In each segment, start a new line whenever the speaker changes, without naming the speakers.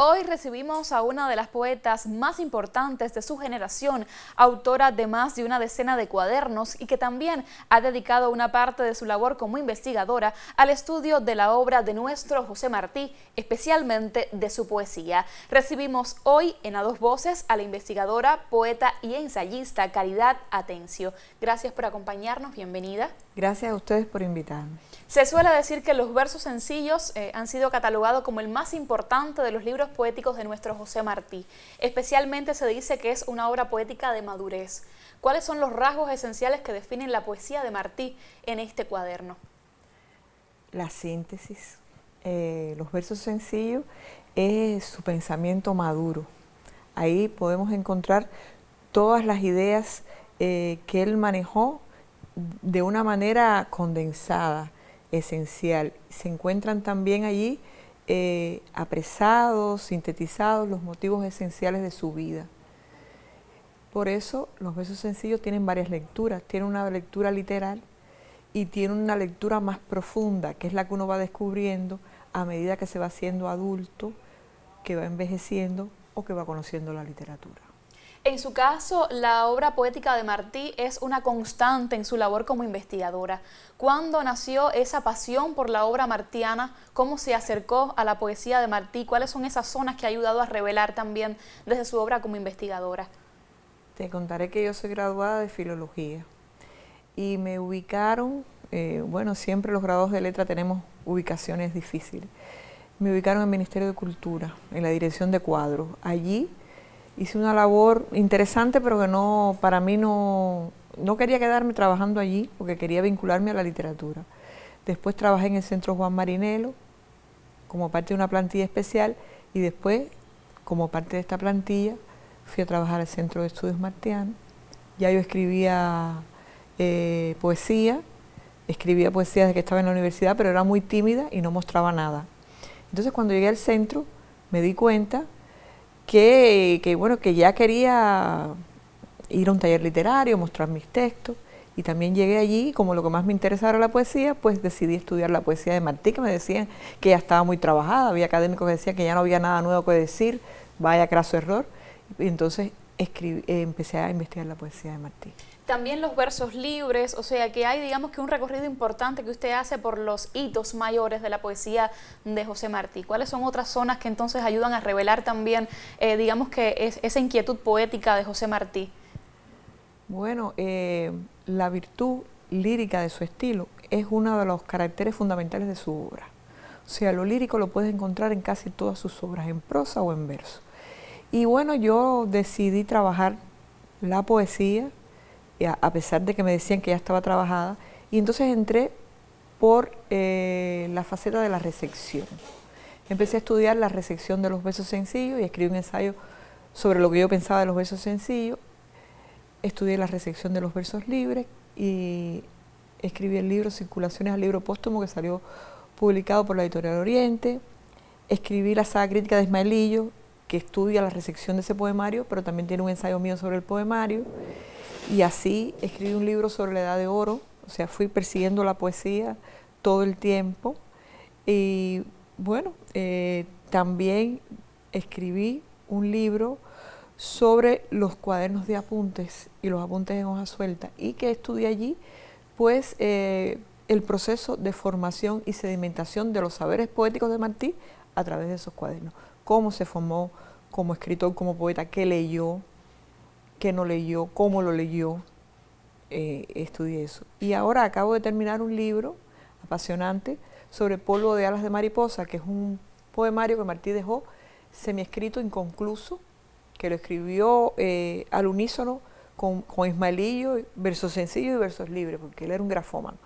Hoy recibimos a una de las poetas más importantes de su generación, autora de más de una decena de cuadernos y que también ha dedicado una parte de su labor como investigadora al estudio de la obra de nuestro José Martí, especialmente de su poesía. Recibimos hoy en A Dos Voces a la investigadora, poeta y ensayista Caridad Atencio. Gracias por acompañarnos, bienvenida.
Gracias a ustedes por invitarme.
Se suele decir que los versos sencillos han sido catalogados como el más importante de los libros poéticos de nuestro José Martí. Especialmente se dice que es una obra poética de madurez. ¿Cuáles son los rasgos esenciales que definen la poesía de Martí en este cuaderno?
La síntesis. Los versos sencillos es su pensamiento maduro. Ahí podemos encontrar todas las ideas que él manejó de una manera condensada, esencial. Se encuentran también allí apresados, sintetizados los motivos esenciales de su vida. Por eso los versos sencillos tienen varias lecturas. Tienen una lectura literal y tienen una lectura más profunda, que es la que uno va descubriendo a medida que se va haciendo adulto, que va envejeciendo o que va conociendo la literatura.
En su caso, la obra poética de Martí es una constante en su labor como investigadora. ¿Cuándo nació esa pasión por la obra martiana? ¿Cómo se acercó a la poesía de Martí? ¿Cuáles son esas zonas que ha ayudado a revelar también desde su obra como investigadora?
Te contaré que yo soy graduada de Filología y me ubicaron, bueno, siempre los graduados de letra tenemos ubicaciones difíciles. Me ubicaron en el Ministerio de Cultura, en la dirección de cuadros. Allí hice una labor interesante, pero que no, para mí no quería quedarme trabajando allí, porque quería vincularme a la literatura. Después trabajé en el Centro Juan Marinelo, como parte de una plantilla especial, y después, como parte de esta plantilla, fui a trabajar al Centro de Estudios Martianos. Ya yo escribía poesía desde que estaba en la universidad, pero era muy tímida y no mostraba nada. Entonces, cuando llegué al centro, me di cuenta que ya quería ir a un taller literario, mostrar mis textos, y también llegué allí, y como lo que más me interesaba era la poesía, pues decidí estudiar la poesía de Martí, que me decían que ya estaba muy trabajada, había académicos que decían que ya no había nada nuevo que decir, vaya craso error, y entonces empecé a investigar la poesía de Martí.
También los versos libres, o sea que hay, digamos que un recorrido importante que usted hace por los hitos mayores de la poesía de José Martí. ¿Cuáles son otras zonas que entonces ayudan a revelar también, digamos que esa inquietud poética de José Martí?
Bueno, la virtud lírica de su estilo es uno de los caracteres fundamentales de su obra. O sea, lo lírico lo puedes encontrar en casi todas sus obras, en prosa o en verso. Y bueno, yo decidí trabajar la poesía, a pesar de que me decían que ya estaba trabajada, y entonces entré por la faceta de la recepción. Empecé a estudiar la recepción de los versos sencillos y escribí un ensayo sobre lo que yo pensaba de los versos sencillos. Estudié la recepción de los versos libres y escribí el libro Circulaciones al libro póstumo, que salió publicado por la Editorial Oriente. Escribí la saga crítica de Ismaelillo, que estudia la recepción de ese poemario, pero también tiene un ensayo mío sobre el poemario. Y así escribí un libro sobre la Edad de Oro, o sea, fui persiguiendo la poesía todo el tiempo. Y bueno, también escribí un libro sobre los cuadernos de apuntes y los apuntes en hoja suelta, y que estudié allí pues el proceso de formación y sedimentación de los saberes poéticos de Martí a través de esos cuadernos. Cómo se formó como escritor, como poeta, qué leyó, qué no leyó, cómo lo leyó, estudié eso. Y ahora acabo de terminar un libro apasionante sobre Polvo de alas de mariposa, que es un poemario que Martí dejó semiescrito, inconcluso, que lo escribió al unísono con Ismaelillo, versos sencillos y versos libres, porque él era un grafómano.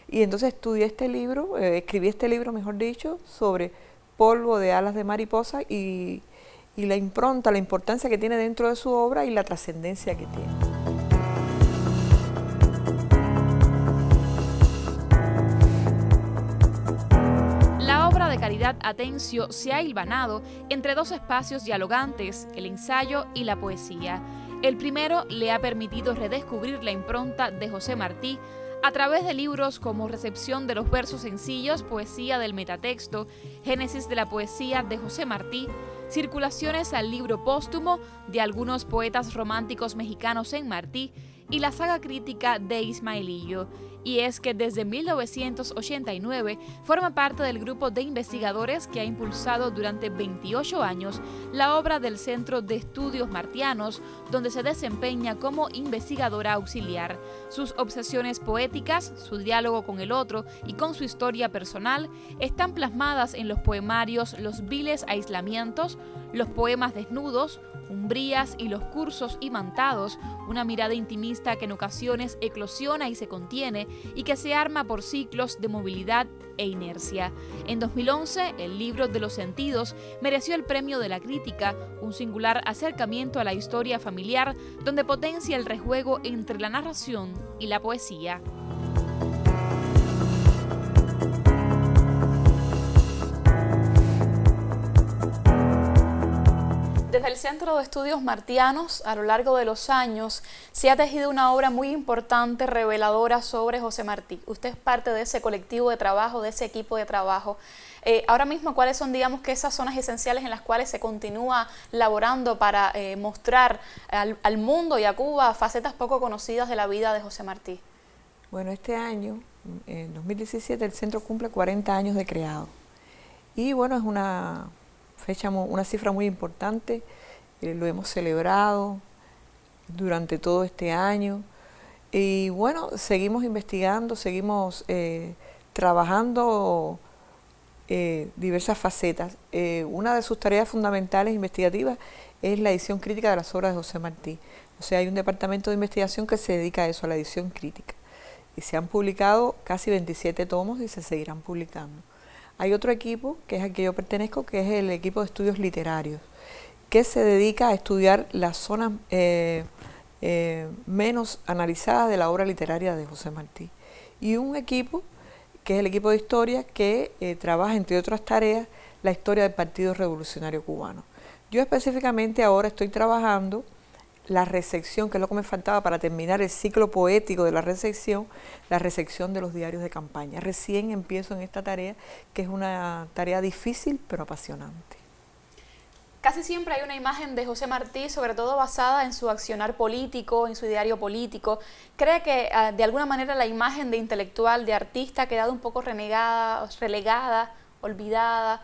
Y entonces estudié este libro, escribí este libro, mejor dicho, sobre Polvo de alas de mariposa y la impronta, la importancia que tiene dentro de su obra y la trascendencia que tiene.
La obra de Caridad Atencio se ha hilvanado entre dos espacios dialogantes, el ensayo y la poesía. El primero le ha permitido redescubrir la impronta de José Martí a través de libros como Recepción de los versos sencillos, Poesía del metatexto, Génesis de la poesía de José Martí, circulaciones al libro póstumo de algunos poetas románticos mexicanos en Martí y la saga crítica de Ismaelillo. Y es que desde 1989 forma parte del grupo de investigadores que ha impulsado durante 28 años la obra del Centro de Estudios Martianos, donde se desempeña como investigadora auxiliar. Sus obsesiones poéticas, su diálogo con el otro y con su historia personal están plasmadas en los poemarios Los viles aislamientos, los poemas desnudos, Umbrías y los cursos imantados, una mirada intimista que en ocasiones eclosiona y se contiene y que se arma por ciclos de movilidad e inercia. En 2011, el libro de los sentidos mereció el premio de la crítica, un singular acercamiento a la historia familiar donde potencia el rejuego entre la narración y la poesía. Desde el Centro de Estudios Martianos, a lo largo de los años, se ha tejido una obra muy importante, reveladora sobre José Martí. Usted es parte de ese colectivo de trabajo, de ese equipo de trabajo. Ahora mismo, ¿cuáles son, digamos, que esas zonas esenciales en las cuales se continúa laborando para mostrar al mundo y a Cuba facetas poco conocidas de la vida de José Martí?
Bueno, este año, en 2017, el centro cumple 40 años de creado. Y bueno, es una fecha, una cifra muy importante, lo hemos celebrado durante todo este año y bueno, seguimos investigando, seguimos trabajando diversas facetas. Una de sus tareas fundamentales investigativas es la edición crítica de las obras de José Martí. O sea, hay un departamento de investigación que se dedica a eso, a la edición crítica. Y se han publicado casi 27 tomos y se seguirán publicando. Hay otro equipo, que es al que yo pertenezco, que es el equipo de estudios literarios, que se dedica a estudiar las zonas menos analizadas de la obra literaria de José Martí. Y un equipo, que es el equipo de historia, que trabaja, entre otras tareas, la historia del Partido Revolucionario Cubano. Yo específicamente ahora estoy trabajando la recepción, que es lo que me faltaba para terminar el ciclo poético de la recepción de los diarios de campaña. Recién empiezo en esta tarea, que es una tarea difícil pero apasionante.
Casi siempre hay una imagen de José Martí, sobre todo basada en su accionar político, en su ideario político. ¿Cree que de alguna manera la imagen de intelectual, de artista, ha quedado un poco relegada, olvidada,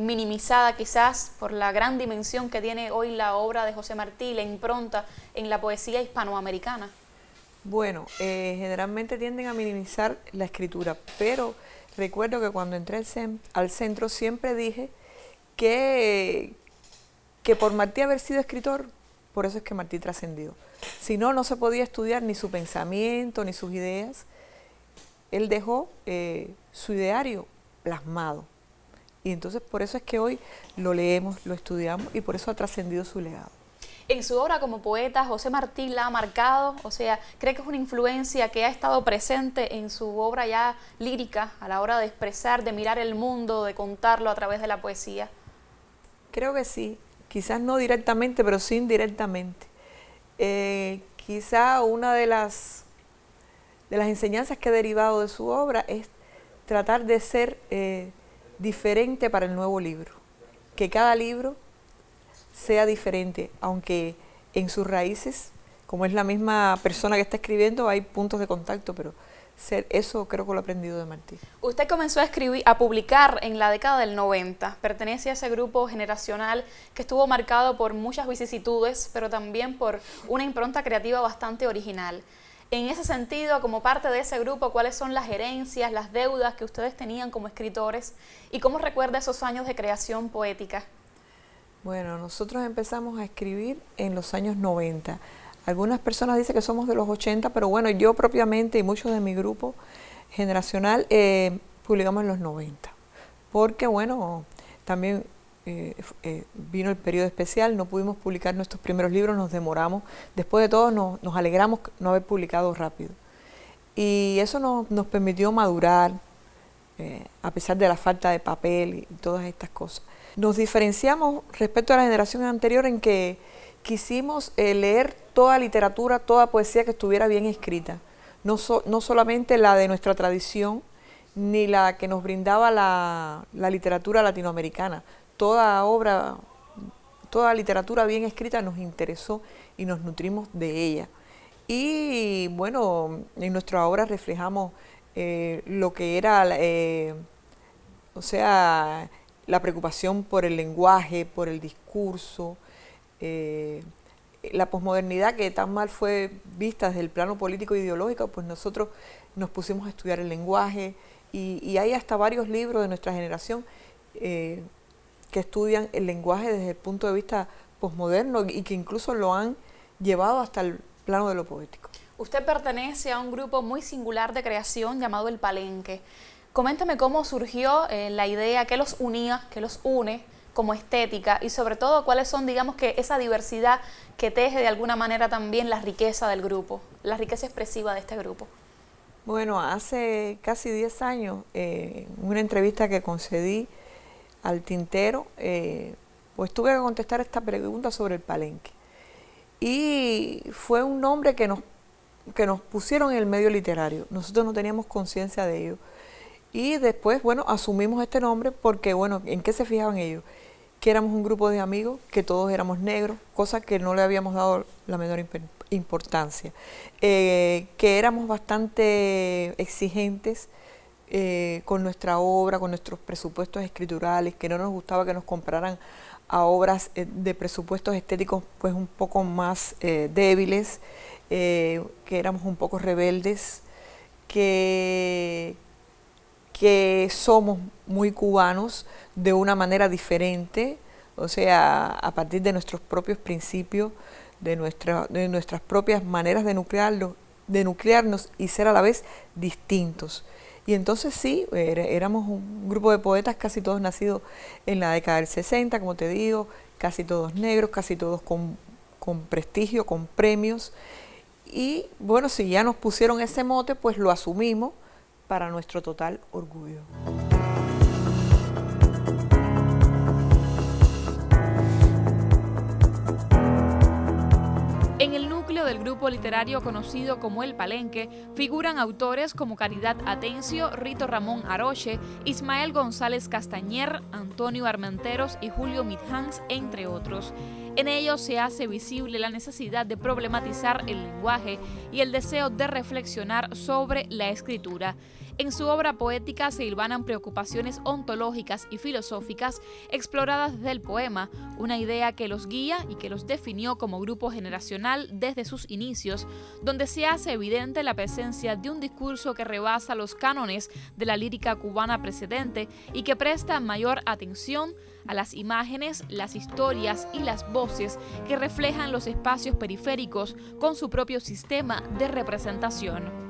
minimizada quizás por la gran dimensión que tiene hoy la obra de José Martí, la impronta en la poesía hispanoamericana?
Bueno, generalmente tienden a minimizar la escritura, pero recuerdo que cuando entré al centro siempre dije que por Martí haber sido escritor, por eso es que Martí trascendió. Si no, no se podía estudiar ni su pensamiento, ni sus ideas. Él dejó su ideario plasmado. Y entonces por eso es que hoy lo leemos, lo estudiamos y por eso ha trascendido su legado.
En su obra como poeta, José Martí la ha marcado, o sea, ¿cree que es una influencia que ha estado presente en su obra ya lírica a la hora de expresar, de mirar el mundo, de contarlo a través de la poesía?
Creo que sí, quizás no directamente, pero sí indirectamente. Quizá una de las enseñanzas que he derivado de su obra es tratar de ser diferente para el nuevo libro, que cada libro sea diferente, aunque en sus raíces, como es la misma persona que está escribiendo, hay puntos de contacto, pero eso creo que lo he aprendido de Martí.
Usted comenzó a publicar en la década del 90, pertenece a ese grupo generacional que estuvo marcado por muchas vicisitudes, pero también por una impronta creativa bastante original. En ese sentido, como parte de ese grupo, ¿cuáles son las herencias, las deudas que ustedes tenían como escritores y cómo recuerda esos años de creación poética?
Bueno, nosotros empezamos a escribir en los años 90. Algunas personas dicen que somos de los 80, pero bueno, yo propiamente y muchos de mi grupo generacional publicamos en los 90. Porque bueno, también vino el periodo especial, no pudimos publicar nuestros primeros libros, nos demoramos. Después de todo nos alegramos no haber publicado rápido. Y eso nos permitió madurar, a pesar de la falta de papel y todas estas cosas. Nos diferenciamos respecto a la generación anterior en que quisimos leer toda literatura, toda poesía que estuviera bien escrita. No solamente la de nuestra tradición, ni la que nos brindaba la literatura latinoamericana. Toda obra toda literatura bien escrita nos interesó y nos nutrimos de ella. Y bueno, en nuestra obra reflejamos lo que era, o sea, la preocupación por el lenguaje, por el discurso, la posmodernidad que tan mal fue vista desde el plano político e ideológico, pues nosotros nos pusimos a estudiar el lenguaje y hay hasta varios libros de nuestra generación que estudian el lenguaje desde el punto de vista posmoderno y que incluso lo han llevado hasta el plano de lo poético.
Usted pertenece a un grupo muy singular de creación llamado El Palenque. Coméntame cómo surgió la idea, qué los unía, qué los une como estética y sobre todo cuáles son, digamos, que esa diversidad que teje de alguna manera también la riqueza del grupo, la riqueza expresiva de este grupo.
Bueno, hace casi 10 años, en una entrevista que concedí al Tintero, pues tuve que contestar esta pregunta sobre El Palenque. Y fue un nombre que nos pusieron en el medio literario. Nosotros no teníamos conciencia de ello. Y después, bueno, asumimos este nombre porque, bueno, ¿en qué se fijaban ellos? Que éramos un grupo de amigos, que todos éramos negros, cosa que no le habíamos dado la menor importancia. Que éramos bastante exigentes con nuestra obra, con nuestros presupuestos escriturales, que no nos gustaba que nos compraran a obras de presupuestos estéticos pues un poco más débiles, que éramos un poco rebeldes, que somos muy cubanos de una manera diferente, o sea, a partir de nuestros propios principios, de nuestras propias maneras de nuclearnos y ser a la vez distintos. Y entonces sí, éramos un grupo de poetas, casi todos nacidos en la década del 60, como te digo, casi todos negros, casi todos con prestigio, con premios. Y bueno, si ya nos pusieron ese mote, pues lo asumimos para nuestro total orgullo.
En el núcleo del grupo literario conocido como El Palenque figuran autores como Caridad Atencio, Rito Ramón Aroche, Ismael González Castañer, Antonio Armenteros y Julio Mitjans, entre otros. En ellos se hace visible la necesidad de problematizar el lenguaje y el deseo de reflexionar sobre la escritura. En su obra poética se hilvanan preocupaciones ontológicas y filosóficas exploradas desde el poema, una idea que los guía y que los definió como grupo generacional desde sus inicios, donde se hace evidente la presencia de un discurso que rebasa los cánones de la lírica cubana precedente y que presta mayor atención a las imágenes, las historias y las voces que reflejan los espacios periféricos con su propio sistema de representación.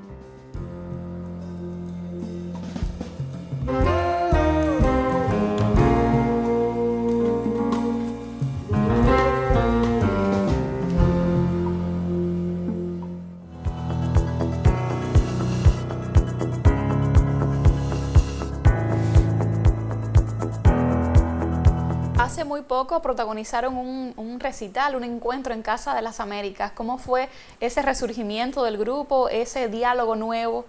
Hace muy poco protagonizaron un recital, un encuentro en Casa de las Américas. ¿Cómo fue ese resurgimiento del grupo, ese diálogo nuevo?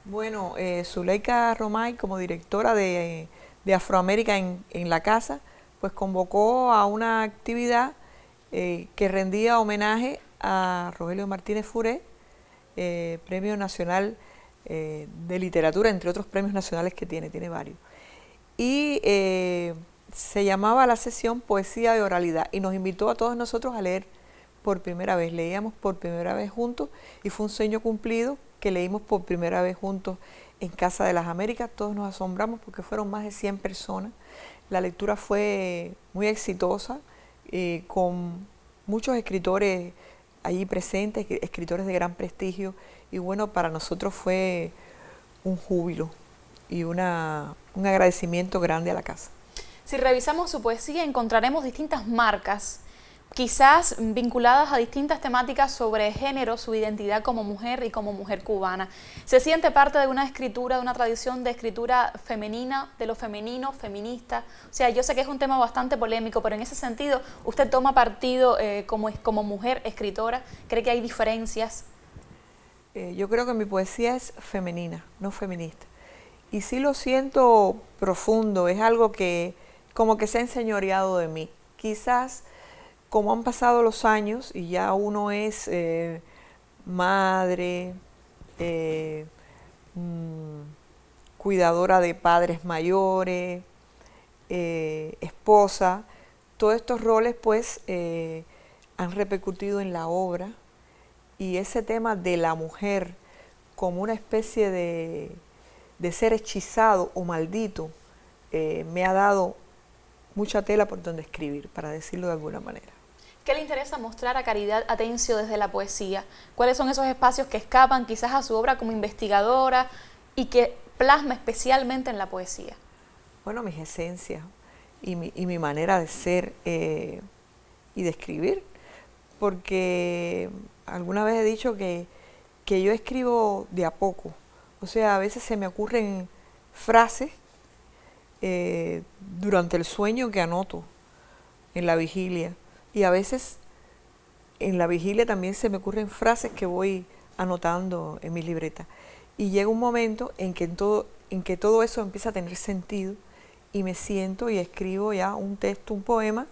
Bueno, Zuleika Romay, como directora de Afroamérica en la casa, pues convocó a una actividad que rendía homenaje a Rogelio Martínez Furé, Premio Nacional de Literatura, entre otros premios nacionales que tiene varios. Y se llamaba la sesión Poesía de Oralidad y nos invitó a todos nosotros a leer por primera vez. Leíamos por primera vez juntos y fue un sueño cumplido que leímos por primera vez juntos en Casa de las Américas. Todos nos asombramos porque fueron más de 100 personas. La lectura fue muy exitosa, con muchos escritores allí presentes, escritores de gran prestigio, y bueno, para nosotros fue un júbilo y un agradecimiento grande a la casa.
Si revisamos su poesía encontraremos distintas marcas, quizás vinculadas a distintas temáticas sobre género, su identidad como mujer y como mujer cubana. ¿Se siente parte de una escritura, de una tradición de escritura femenina, de lo femenino, feminista? O sea, yo sé que es un tema bastante polémico, pero en ese sentido, ¿usted toma partido como mujer escritora? ¿Cree que hay diferencias?
Yo creo que mi poesía es femenina, no feminista. Y sí lo siento profundo, es algo que como que se ha enseñoreado de mí. Quizás como han pasado los años y ya uno es madre, cuidadora de padres mayores, esposa, todos estos roles pues han repercutido en la obra, y ese tema de la mujer como una especie de ser hechizado o maldito me ha dado mucha tela por donde escribir, para decirlo de alguna manera.
¿Qué le interesa mostrar a Caridad Atencio desde la poesía? ¿Cuáles son esos espacios que escapan quizás a su obra como investigadora y que plasma especialmente en la poesía?
Bueno, mis esencias y mi manera de ser y de escribir, porque alguna vez he dicho que yo escribo de a poco. O sea, a veces se me ocurren frases durante el sueño que anoto en la vigilia, y a veces en la vigilia también se me ocurren frases que voy anotando en mi libreta, y llega un momento en que todo eso empieza a tener sentido y me siento y escribo ya un texto, un poema